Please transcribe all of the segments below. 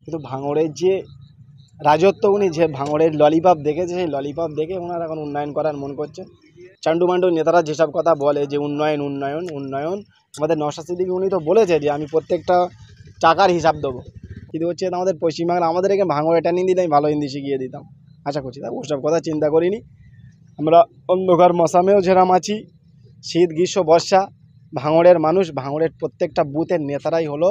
কিন্তু ভাঙড়ের যে রাজত্ব, উনি যে ভাঙড়ের ললিপপ দেখেছে, সেই ললিপপ দেখে ওনারা এখন উন্নয়ন করার মন করছে। চান্ডু মান্ডু নেতারা যেসব কথা বলে যে উন্নয়ন উন্নয়ন উন্নয়ন, আমাদের নওশাদ সিদ্দিকী উনি তো বলেছে যে আমি প্রত্যেকটা টাকার হিসাব দেবো। কিন্তু হচ্ছে আমাদের পশ্চিমবাংলা, আমাদের এখানে ভাঙড়ে ট্রেনিং দিলে আমি ভালো হিন্দি শিখিয়ে দিতাম, আশা করছি। তা ওসব কথা চিন্তা করিনি। আমরা অন্ধকার মশামেও যেরাম আছি, শীত গ্রীষ্ম বর্ষা, ভাঙড়ের মানুষ, ভাঙড়ের প্রত্যেকটা বুথের নেতারাই হলো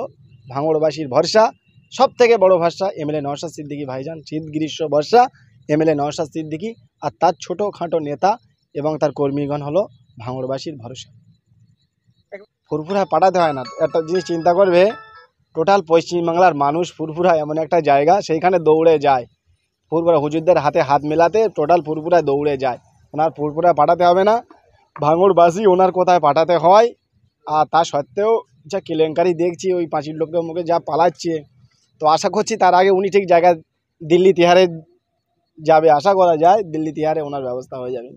ভাঙড়বাসীর ভরসা। সব থেকে বড় ভরসা এমএলএ নওশাদ সিদ্দিকী ভাইজান। শীত গ্রীষ্ম বর্ষা এমএলএ নওশাদ সিদ্দিকী আর তার ছোটোখাটো নেতা এবং তার কর্মীগণ হলো ভাঙড়বাসীর ভরসা। ফুরফুরা পাঠাতে হয় না। একটা জিনিস চিন্তা করবে, টোটাল পশ্চিমবাংলার মানুষ ফুরফুরা এমন একটা জায়গা, সেইখানে দৌড়ে যায়। ফুরফুরা হুজুরদের হাতে হাত মেলাতে টোটাল ফুরফুরায় দৌড়ে যায়। ওনার ফুরফুরা পাঠাতে হবে না, ভাঙড়বাসী ওনার কোথায় পাঠাতে হয়। আর তা সত্ত্বেও যা কেলেঙ্কারি দেখছি, ওই পাঁচিল লোকের মুখে যা পালাচ্ছে, তো আশা করছি তার আগে উনি ঠিক জায়গায় দিল্লি তিহারে যাবে, আশা করা যায় দিল্লি তিহারে ওনার ব্যবস্থা হয়ে যাবে।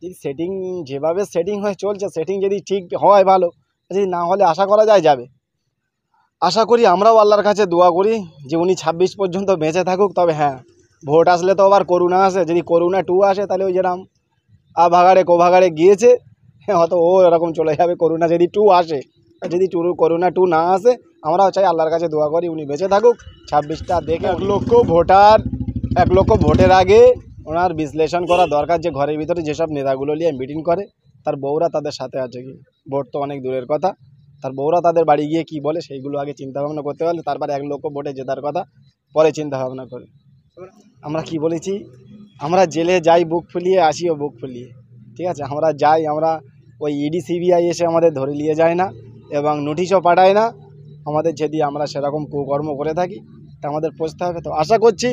যদি সেটিং যেভাবে সেটিং হয়ে চলছে, সেটিং যদি ঠিক হয় ভালো, যদি না হলে আশা করা যায় যাবে। আশা করি, আমরাও আল্লাহর কাছে দোয়া করি যে উনি 26 পর্যন্ত বেঁচে থাকুক। তবে হ্যাঁ, ভোট আসলে তো আবার করোনা আসে, যদি করোনা 2 আসে তাহলে ওই যেরকম ভাগাড়ে কোভাগাড়ে গিয়েছে, হ্যাঁ হয়তো ও এরকম চলে যাবে করোনা যদি 2 আসে। আর যদি করোনা 2 না আসে, আমরাও চাই আল্লাহর কাছে দোয়া করি উনি বেঁচে থাকুক। 26টা দেখে 1 লক্ষ ভোটের আগে ওনার বিশ্লেষণ করা দরকার যে ঘরের ভিতরে যেসব নেতাগুলো নিয়ে মিটিং করে তার বউরা তাদের সাথে আছে কি। ভোট তো অনেক দূরের কথা, তার বউরা তাদের বাড়ি গিয়ে কি বলে সেইগুলো আগে চিন্তাভাবনা করতে পারলে তারপর 1 লক্ষ ভোটে জেতার কথা পরে চিন্তাভাবনা করে। আমরা কি বলেছি, আমরা জেলে যাই বুক ফুলিয়ে, আসিও বুক ফুলিয়ে। ঠিক আছে, আমরা যাই, আমরা ওই ইডি সিবিআই এসে আমাদের ধরে নিয়ে যায় না এবং নোটিশও পাঠায় না আমাদের, যদি আমরা সেরকম কুকর্ম করে থাকি তা আমাদের পৌঁছতে হবে। তো আশা করছি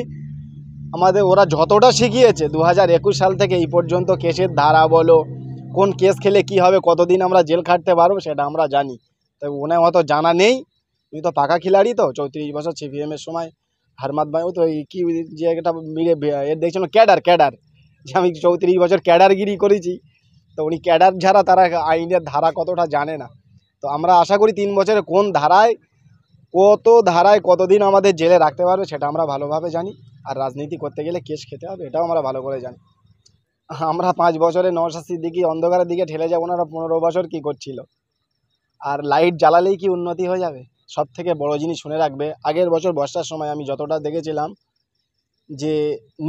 আমাদের ওরা যতটা শিখিয়েছে 2021 সাল থেকে এই পর্যন্ত, কেসের ধারা বলো, কোন কেস খেলে কি হবে, কতদিন আমরা জেল খাটতে পারবো, সেটা আমরা জানি। তাই ওনার হয়তো জানা নেই, উনি তো পাকা খিলাড়ি, তো 34 বছর সিপিএমের সময় হারমাত ভাইও তো এই কি যে একটা মিলে এর দেখছিল ক্যাডার, যে আমি 34 বছর ক্যাডারগিরি করেছি। তো উনি ক্যাডার যারা, তারা আইনের ধারা কতটা জানে না। তো আমরা আশা করি 3 বছরে কোন ধারায়, কত ধারায় কতদিন আমাদের জেলে রাখতে পারবে সেটা আমরা ভালোভাবে জানি। আর রাজনীতি করতে গেলে কেস খেতে হবে, এটাও আমরা ভালো করে জানি। আমরা 5 বছরে নওশাদ সিদ্দিকী অন্ধকারের দিকে ঠেলে যাব, ওনারা 15 বছর কি করছিল। আর লাইট জ্বালালেই কি উন্নতি হয়ে যাবে? সব থেকে বড় জিনিস শুনে রাখবে, আগের বছর বর্ষার সময় আমি যতটা দেখেছিলাম যে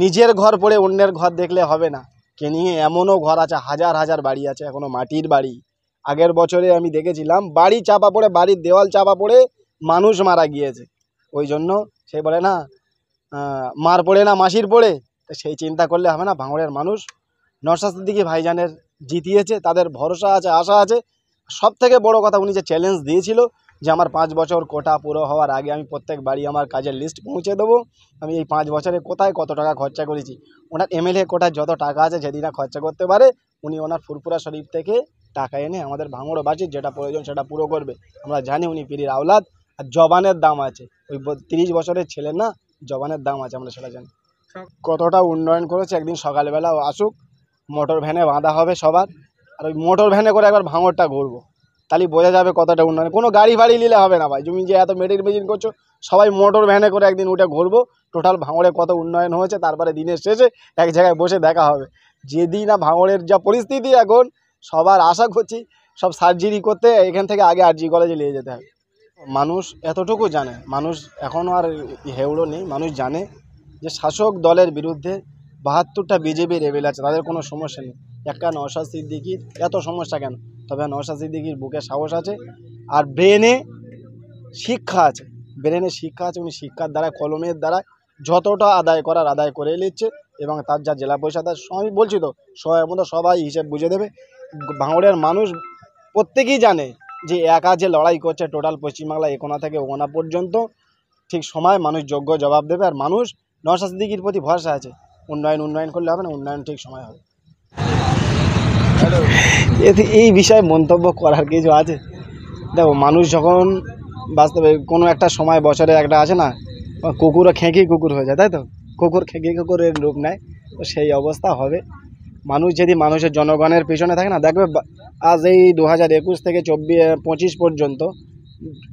নিজের ঘর পড়ে অন্যের ঘর দেখলে হবে না, কে নিয়ে এমনও ঘর আছে, হাজার হাজার বাড়ি আছে এখনও মাটির বাড়ি। আগের বছরে আমি দেখেছিলাম বাড়ি চাপা পড়ে, বাড়ির দেওয়াল চাপা পড়ে মানুষ মারা গিয়েছে। ওই জন্য সে বলে না, মার পড়ে না মাসির পড়ে, তো সেই চিন্তা করলে হবে না। ভাঙড়ের মানুষ নওশাদ সিদ্দিকী ভাইজানের জিতিয়েছে, তাদের ভরসা আছে, আশা আছে। সব থেকে বড় কথা, উনি যে চ্যালেঞ্জ দিয়েছিল যে আমার 5 বছর কোটা পুরো হওয়ার আগে আমি প্রত্যেক বাড়ি আমার কাজের লিস্ট পৌঁছে দেবো, আমি এই 5 বছরে কোথায় কত টাকা খরচা করেছি। ওনার এমএলএ কোটার যত টাকা আছে যদি না খরচা করতে পারে, উনি ওনার ফুরফুরা শরীফ থেকে টাকা এনে আমাদের ভাঙড়বাসীর যেটা প্রয়োজন সেটা পুরো করবে। আমরা জানি উনি পীরের আওলাদ, আর জবানের দাম আছে। ওই 30 বছরের ছেলে না, জবানের দাম আছে, আমরা সেটা জানি। কতটা উন্নয়ন করেছে একদিন সকালবেলা আসুক, মোটর ভ্যানে বাঁধা হবে সবার, আর ওই মোটর ভ্যানে করে একবার ভাঙড়টা ঘুরবো, তাহলে বোঝা যাবে কতটা উন্নয়ন। কোনো গাড়ি ফাড়ি নিলে হবে না ভাই, তুমি যে এত মেডিকেল করছো, সবাই মোটর ভ্যানে করে একদিন উঠে ঘুরবো, টোটাল ভাঙড়ে কত উন্নয়ন হয়েছে, তারপরে দিনের শেষে এক জায়গায় বসে দেখা হবে। যেদিন না ভাঙড়ের যা পরিস্থিতি এখন, সবার আশা করছি সব সার্জারি করতে এখান থেকে আগে আরজি কলেজে নিয়ে যেতে হবে। মানুষ এতটুকু জানে, মানুষ এখনও আর হেউড়ো নেই, মানুষ জানে যে শাসক দলের বিরুদ্ধে 72টা বিজেপির রেবেল আছে, তাদের কোনো সমস্যা নেই। একটা নওশাদ সিদ্দিকীর এত সমস্যা কেন? তবে নওশাদ সিদ্দিকীর বুকে সাহস আছে আর ব্রেনে শিক্ষা আছে, উনি শিক্ষার দ্বারা, কলমের দ্বারা যতটা আদায় করার আদায় করে নিচ্ছে। এবং তার যা জেলা পরিষদ, আমি বলছি তো সময়ের মতো সবাই হিসেব বুঝে দেবে। ভাঙড়ের মানুষ প্রত্যেকেই জানে যে একা যে লড়াই করছে টোটাল পশ্চিমবাংলা একোনা থেকে ওনা পর্যন্ত, ঠিক সময় মানুষ যোগ্য জবাব দেবে। আর মানুষ নওশাদ সিদ্দিকীর প্রতি ভরসা আছে। উন্নয়ন করলে হবে না, উন্নয়ন ঠিক সময় হবে। এই বিষয়ে মন্তব্য করার কিছু আছে? দেখো, মানুষ যখন বাস্তবে কোনো একটা সময় বছরে একটা আছে না, কুকুরও খেঁকি কুকুর হয়ে যায়, তাই তো? কুকুর খেঁকি কুকুরের রূপ নেয়, তো সেই অবস্থা হবে। মানুষ যদি মানুষের জনগণের পিছনে থাকে না, দেখবে আজ এই 2021 থেকে 25 পর্যন্ত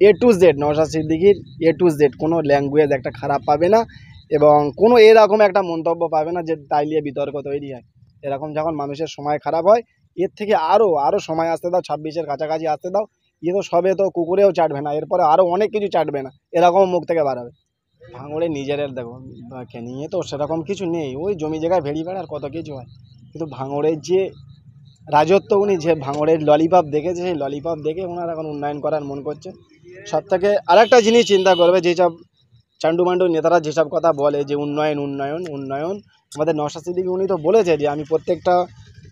A to Z নওশাদ সিদ্দিকীর A to Z কোনো ল্যাঙ্গুয়েজ একটা খারাপ পাবে না এবং কোনো এরকম একটা মন্তব্য পাবে না যে তাই নিয়ে বিতর্ক তৈরি হয়। এরকম যখন মানুষের সময় খারাপ হয় এর থেকে আরও সময় আসতে দাও, 26-এর কাছাকাছি আসতে দাও। তো সবে তো কুকুরেও চাটবে না, এরপরে আরও অনেক কিছু চাটবে না, এরকম মুখ থেকে বার হবে। ভাঙড়ে নিজেদের দেখো নিয়ে তো সেরকম কিছু নেই, ওই জমি জায়গায় ভেড়ি বেড়ার কত কিছু হয়, কিন্তু ভাঙড়ের যে রাজত্ব উনি যে ভাঙড়ের ললিপপ দেখেছে সেই ললিপপ দেখে ওনার এখন উন্নয়ন করার মন করছে। সব থেকে আরেকটা জিনিস চিন্তা করবে, যেসব চান্ডুমান্ডু নেতারা যেসব কথা বলে যে উন্নয়ন উন্নয়ন উন্নয়ন, আমাদের নওশাদ সিদ্দিকী উনি তো বলেছে যে আমি প্রত্যেকটা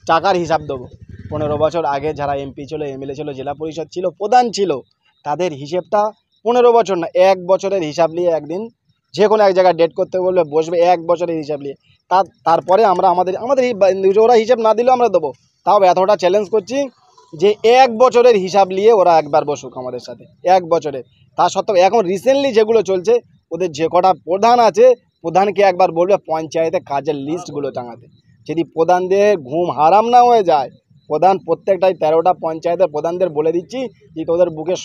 টাকার হিসাব দেবো। 15 বছর আগে যারা এমপি ছিল, এমএলএ ছিল, জেলা পরিষদ ছিল, প্রধান ছিল, তাদের হিসেবটা 15 বছর না 1 বছরের হিসাব নিয়ে একদিন যে কোনো এক জায়গায় ডেট করতে বলবে, বসবে 1 বছরের হিসাব নিয়ে। তারপরে আমরা আমাদের ওরা হিসাব না দিলেও আমরা দেবো, তাও এতটা চ্যালেঞ্জ করছি যে 1 বছরের হিসাব নিয়ে ওরা একবার বসুক আমাদের সাথে, 1 বছরের। তা সত্ত্বেও এখন রিসেন্টলি যেগুলো চলছে, ওদের যে কটা প্রধান আছে, প্রধানকে একবার বলবে পঞ্চায়েতে কাজের লিস্টগুলো টাঙাতে। যদি প্রধানদের ঘুম হারাম না হয়ে যায়, প্রধান প্রত্যেকটাই 13টা পঞ্চায়েতের প্রধানদের বলে দিচ্ছি যে তোদের বুকে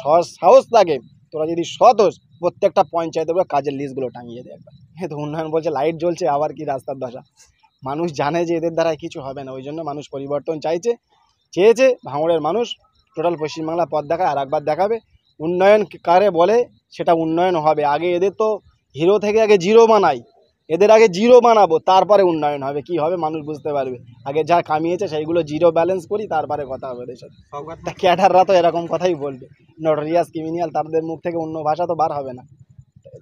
সাহস থাকে, তোরা যদি সৎ হোস, প্রত্যেকটা পঞ্চায়েতের কাজের লিস্টগুলো টাঙিয়ে দেয় একবার। তো উন্নয়ন বলছে, লাইট জ্বলছে, আবার কি রাস্তার দশা। মানুষ জানে যে এদের দ্বারা কিছু হবে না, ওই জন্য মানুষ পরিবর্তন চেয়েছে। ভাঙড়ের মানুষ টোটাল পশ্চিমবাংলা পথ দেখায়, আর একবার দেখাবে। উন্নয়ন কারে বলে সেটা উন্নয়ন হবে। আগে এদের তো হিরো থেকে আগে জিরো বানাই, এদের আগে জিরো বানাবো, তারপরে উন্নয়ন হবে। কি হবে মানুষ বুঝতে পারবে। আগে যা কামিয়েছে সেইগুলো জিরো ব্যালেন্স করি, তারপরে কথা হবে এদের সাথে। ক্যাডাররা তো এরকম কথাই বলবে, নটোরিয়াস ক্রিমিনাল, তাদের মুখ থেকে অন্য ভাষা তো বার হবে না,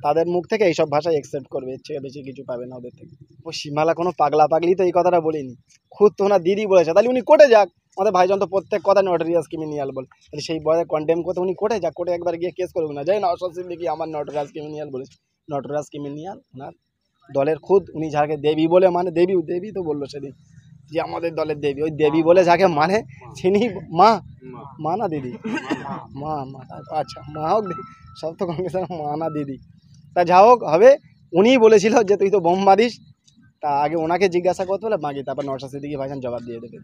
তাদের মুখ থেকে এইসব ভাষায় অ্যাকসেপ্ট করবে, এর চেয়ে বেশি কিছু পাবে না ওদের থেকে। ও সীমালা কোনো পাগলা পাগলি তো এই কথাটা বলিনি, খুদ তো ওনার দিদি বলেছে। তাহলে উনি কোর্টে যাক, আমাদের ভাইজান তো প্রত্যেক কথা নটোরিয়াস ক্রিমিনাল বলে, তাহলে সেই বয়ে কন্ডেম করতে উনি কোর্টে যাক, কোর্টে একবার গিয়ে কেস করুক না, যাই নওশাদ সিদ্দিকী আমার নটোরিয়াস ক্রিমিনাল বলেছে। নটোরিয়াস ক্রিমিনাল ওনার দলের খুদ, উনি যাকে দেবী বলে মানে, দেবী তো বললো সেদিন যে আমাদের দলের দেবী, ওই দেবী বলে যাকে মানে তিনি মা না দিদি, মা আচ্ছা মা হোক, সব তো কংগ্রেসের মা না দিদি, তা যা হোক হবে। উনিই বলেছিল যে তুই তো বোম মারিস, তা আগে ওনাকে জিজ্ঞাসা করতে হলে বাকি, তারপর নওশাদ সিদ্দিকী ভাইজান জবাব দিয়ে দেবে।